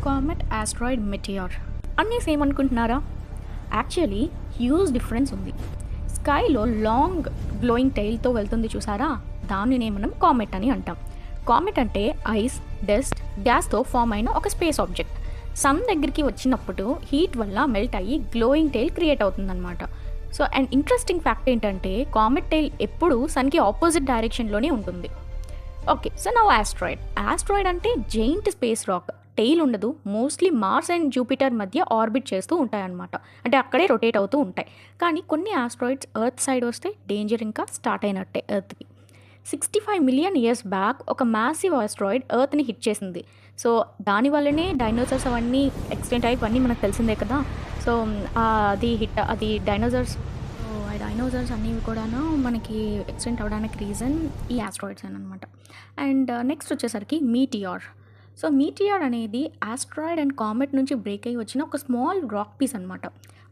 Comet, asteroid, మెటియార్ అన్నీ same అనుకుంటున్నారా? Actually huge difference ఉంది. స్కైలో లాంగ్ గ్లోయింగ్ టైల్తో వెళ్తుంది చూసారా, దానినే మనం కామెట్ అని అంటాం. కామెట్ అంటే ఐస్, డస్ట్, గ్యాస్తో ఫామ్ అయిన ఒక స్పేస్ ఆబ్జెక్ట్. సన్ దగ్గరికి వచ్చినప్పుడు హీట్ వల్ల మెల్ట్ అయ్యి గ్లోయింగ్ టైల్ క్రియేట్ అవుతుందన్నమాట. సో అండ్ ఇంట్రెస్టింగ్ ఫ్యాక్ట్ ఏంటంటే కామెట్ టైల్ ఎప్పుడూ సన్కి ఆపోజిట్ డైరెక్షన్లోనే ఉంటుంది. ఓకే, సో నా ఆస్ట్రాయిడ్ అంటే జెయింట్ స్పేస్ రాక్. టెయిల్ ఉండదు, మోస్ట్లీ మార్స్ అండ్ జూపిటర్ మధ్య ఆర్బిట్ చేస్తూ ఉంటాయన్నమాట. అంటే అక్కడే రొటేట్ అవుతూ ఉంటాయి. కానీ కొన్ని ఆస్ట్రాయిడ్స్ ఎర్త్ సైడ్ వస్తే డేంజర్ ఇంకా స్టార్ట్ అయినట్టే ఎర్త్కి. 65 మిలియన్ ఇయర్స్ బ్యాక్ ఒక మ్యాసివ్ ఆస్ట్రాయిడ్ ఎర్త్ని హిట్ చేసింది. సో దానివల్లనే డైనోసార్స్ అవన్నీ ఎక్స్టెంట్ అయ్యి ఇవన్నీ మనకు తెలిసిందే కదా. సో అది డైనోసార్స్ అనేవి కూడాను మనకి ఎక్స్టెంట్ అవ్వడానికి రీజన్ ఈ ఆస్ట్రాయిడ్స్ అని అనమాట. అండ్ నెక్స్ట్ వచ్చేసరికి మీటియార్. సో మీటియార్ అనేది ఆస్ట్రాయిడ్ అండ్ కామెట్ నుంచి బ్రేక్ అయ్యి వచ్చిన ఒక స్మాల్ రాక్ పీస్ అనమాట.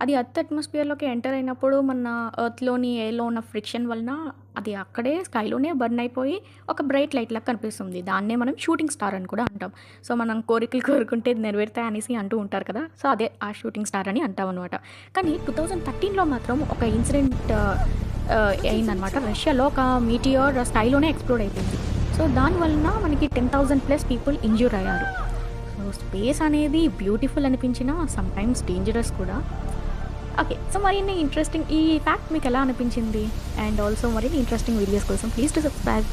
అది ఎర్త్ అట్మాస్ఫియర్లోకి ఎంటర్ అయినప్పుడు మన ఎర్త్లోని ఎయిర్లో ఉన్న ఫ్రిక్షన్ వలన అది అక్కడే స్కైలోనే బర్న్ అయిపోయి ఒక బ్రైట్ లైట్ లాగా కనిపిస్తుంది. దాన్నే మనం షూటింగ్ స్టార్ అని కూడా అంటాం. సో మనం కోరికలు కోరుకుంటే నెరవేరుతాయి అనేసి అంటూ ఉంటారు కదా. సో అదే ఆ షూటింగ్ స్టార్ అని అంటాం అనమాట. కానీ 2013లో మాత్రం ఒక ఇన్సిడెంట్ అయిందనమాట. రష్యాలో ఒక మీటియార్ స్కైలోనే ఎక్స్ప్లోడ్ అయిపోయింది. సో దానివలన మనకి 10,000+ పీపుల్ ఇంజ్యూర్ అయ్యారు. సో స్పేస్ అనేది బ్యూటిఫుల్ అనిపించినా సమ్టైమ్స్ డేంజరస్ కూడా. ఓకే, సో మరిన్ని ఇంట్రెస్టింగ్ ఈ ఫ్యాక్ట్ మీకు ఎలా అనిపించింది? అండ్ ఆల్సో మరిన్ని ఇంట్రెస్టింగ్ వీడియోస్ కోసం ప్లీజ్ టు సబ్స్క్రైబ్.